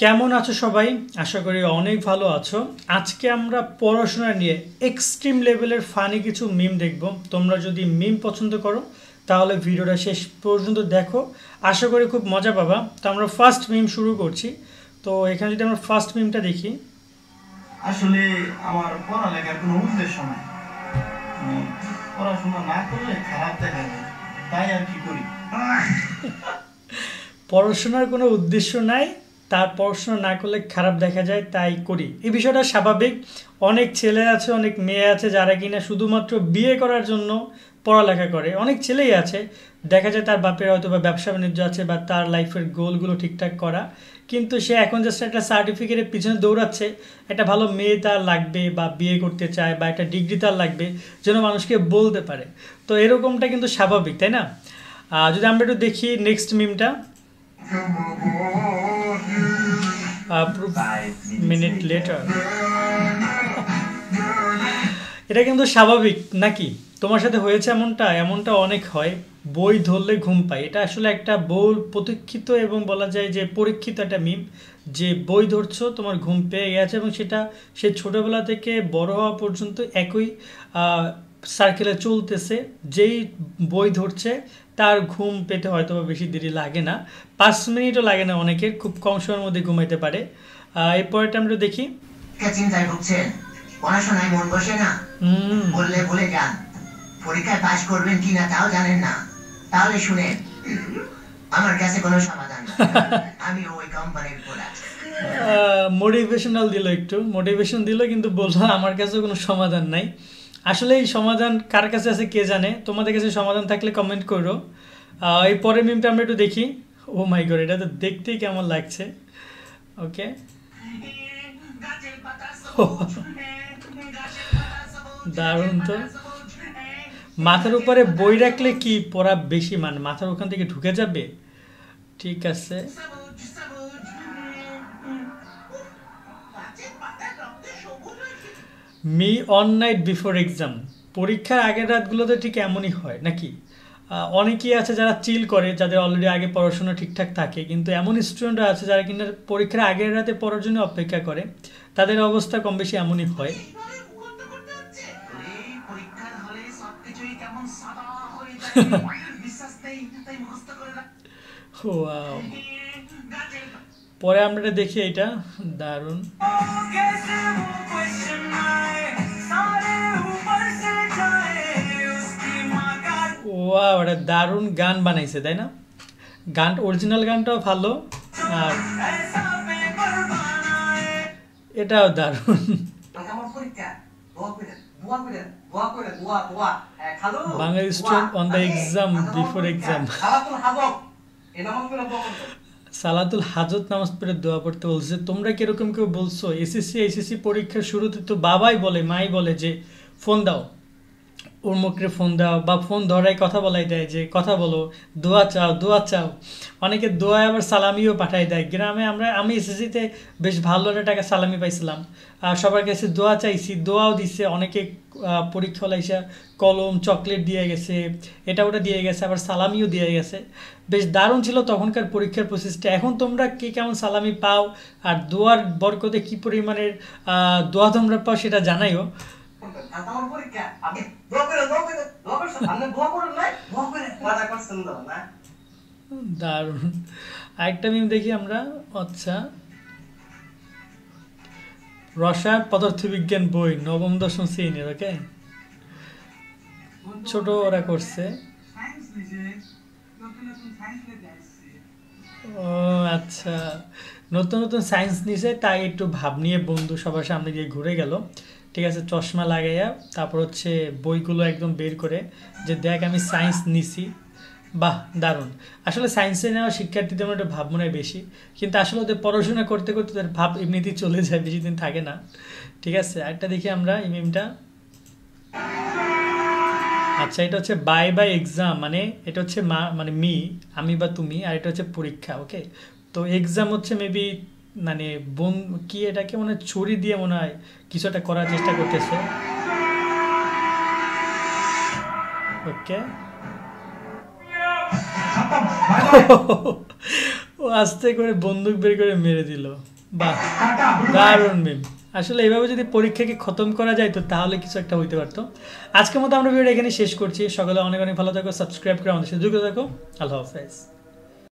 কেমন আছো সবাই? আশা করি অনেক ভালো আছো। আজকে আমরা পড়াশোনা নিয়ে এক্সট্রিম লেভেলের ফানি কিছু মিম দেখব। তোমরা যদি মিম পছন্দ করো তাহলে ভিডিওটা শেষ পর্যন্ত দেখো, আশা করি খুব মজা পাবা। তো আমরা ফার্স্ট মিম শুরু করছি। তো এখানে যদি আমরা ফার্স্ট মিমটা দেখি, আসলে আমার পড়ালেখার কোনো উদ্দেশ্য নাই, পড়াশোনা না করলে খারাপ দেখা যায়, তাই আর কি করি। পড়াশোনার কোনো উদ্দেশ্য নাই, তার পড়াশোনা না করলে খারাপ দেখা যায় তাই করি। এই বিষয়টা স্বাভাবিক। অনেক ছেলে আছে, অনেক মেয়ে আছে যারা কিনা শুধুমাত্র বিয়ে করার জন্য পড়ালেখা করে। অনেক ছেলেই আছে, দেখা যায় তার বাপের হয়তো বা ব্যবসা বাণিজ্য আছে বা তার লাইফের গোলগুলো ঠিকঠাক করা, কিন্তু সে এখন জাস্ট একটা সার্টিফিকেটের পিছনে দৌড়াচ্ছে। একটা ভালো মেয়ে তার লাগবে বা বিয়ে করতে চায় বা একটা ডিগ্রি তার লাগবে যেন মানুষকে বলতে পারে। তো এরকমটা কিন্তু স্বাভাবিক, তাই না? যদি আমরা একটু দেখি নেক্সট মিমটা, মিনিট লেটার। এটা কিন্তু স্বাভাবিক নাকি? তোমার সাথে হয়েছে এমনটা? এমনটা অনেক হয়। বই ধরলে ঘুম পায়, এটা আসলে একটা বহুল প্রতীক্ষিত এবং বলা যায় যে পরীক্ষিত একটা মিম। যে বই ধরছো, তোমার ঘুম পেয়ে গেছে এবং সেটা সে ছোটোবেলা থেকে বড় হওয়া পর্যন্ত একই সার্কেলে চলতেছে। যেই বই ধরছে তার ঘুম পেতে হয়তো বা বেশি দেরি লাগে না, 5 মিনিটও লাগে না, অনেকের খুব কম সময়ের মধ্যে ঘুমাইতে পারে। এরপরটা আমরা দেখি, চিন্তায় ভুগছেন, পড়াশোনায় মন বসে না, বললে ভুলে যান, পরীক্ষায় পাশ করবেন কিনা তাও জানেন না, তাহলে শুনে আমার কাছে কোনো সমাধান নেই, আমি ওই কোম্পানির প্রোডাক্ট। মোটিভেশনাল দিল, একটু মোটিভেশন দিল, কিন্তু বললো আমার কাছে কোনো সমাধান নাই। আসলে এই সমাধান কার কাছে আছে কে জানে। তোমাদের কাছে সমাধান থাকলে কমেন্ট করো। এই পরের মিমটা আমরা একটু দেখি। ও মাই গড, এটা তো দেখতেই কেমন লাগছে। ওকে, দারুণ তো। মাথার উপরে বই রাখলে কি পড়া বেশি মাথার ওখান থেকে ঢুকে যাবে? ঠিক আছে, me on night before exam. পরীক্ষার আগের রাতগুলোতে ঠিক এমনই হয় নাকি? অনেকেই আছে যারা চিল করে, যাদের অলরেডি আগে পড়াশোনা ঠিকঠাক থাকে, কিন্তু এমন স্টুডেন্টরা আছে যারা কিনা পরীক্ষার আগের রাতে পড়ার জন্য অপেক্ষা করে। তাদের অবস্থা কম বেশি এমনই হয়। Wow. পরে আমরা এটা দেখি, এটা দারুণ। ওয়াও, এটা দারুণ গান বানাইছে, তাই না? গান অরিজিনাল গানটাও ভালো, আর এটাও দারুণ। Bangali student on the exam before exam. সালাতুল হাজত নামাজ পড়ে দোয়া পড়তে বলছে। তোমরা কিরকম কেউ বলছো? এসএসসি পরীক্ষার শুরুতে তো বাবাই বলে, মাই বলে যে ফোন দাও, ওর মুখে ফোন দাও, বা ফোন ধরাই কথা বলাই দেয় যে কথা বলো, দোয়া চাও, দোয়া চাও। অনেকে দোয়ায় আবার সালামিও পাঠাই দেয়। গ্রামে আমি এসএসসিতে বেশ ভালো একটা টাকা সালামি পাইছিলাম। সবার কাছে দোয়া চাইছি, দোয়াও দিচ্ছে অনেকে। পরীক্ষা হলে এসে কলম চকলেট দিয়ে গেছে, এটা ওটা দিয়ে গেছে, আবার সালামিও দিয়ে গেছে। বেশ দারুণ ছিল তখনকার পরীক্ষার প্রসেসটা। এখন তোমরা কে কেমন সালামি পাও আর দোয়ার বরকতে কী পরিমাণের দোয়া তোমরা পাও সেটা জানাইও। দারুণ। আরেকটা মিম দেখি আমরা। আচ্ছা, রসায়ন পদার্থবিজ্ঞান বই নবম দশম শ্রেণীর। ওকে, ছোট ওরা করছে। ও আচ্ছা, নতুন নতুন সায়েন্স নিছে, তাই একটু ভাব নিয়ে বন্ধু সবার সামনে গিয়ে ঘুরে গেল। ঠিক আছে, চশমা লাগাইয়া তারপর হচ্ছে বইগুলো একদম বের করে যে দেখ আমি সায়েন্স নিছি। বাহ, দারুণ। আসলে সায়েন্সে নেওয়া শিক্ষার্থীদের একটা ভাব মনে হয় বেশি, কিন্তু আসলে ওদের পড়াশোনা করতে করতে তাদের ভাব এমনিতেই চলে যায়, বেশি দিন থাকে না। ঠিক আছে, একটা দেখি আমরা এই মিমটা। আচ্ছা, এটা হচ্ছে বাই বাই এক্সাম, মানে এটা হচ্ছে মানে আমি বা তুমি, আর এটা হচ্ছে পরীক্ষা। ওকে, তো এক্সাম হচ্ছে মেবি মানে বোন কি এটাকে মনে হয় ছুরি দিয়ে মনে হয় কিছু একটা করার চেষ্টা করতেছে। ওকে, ও ও আস্তে করে বন্দুক বের করে মেরে দিল। বাহ, দারুণ মিম। আসলে এইভাবে যদি পরীক্ষাকে খতম করা যায় তো তাহলে কিছু একটা হইতে পারতো। আজকের মতো আমরা ভিডিওটা এখানে শেষ করছি। সকালে অনেক অনেক ভালো থাকো, সাবস্ক্রাইব করে আমাদের সাথে যুক্ত থাকো। আল্লাহ হাফেজ।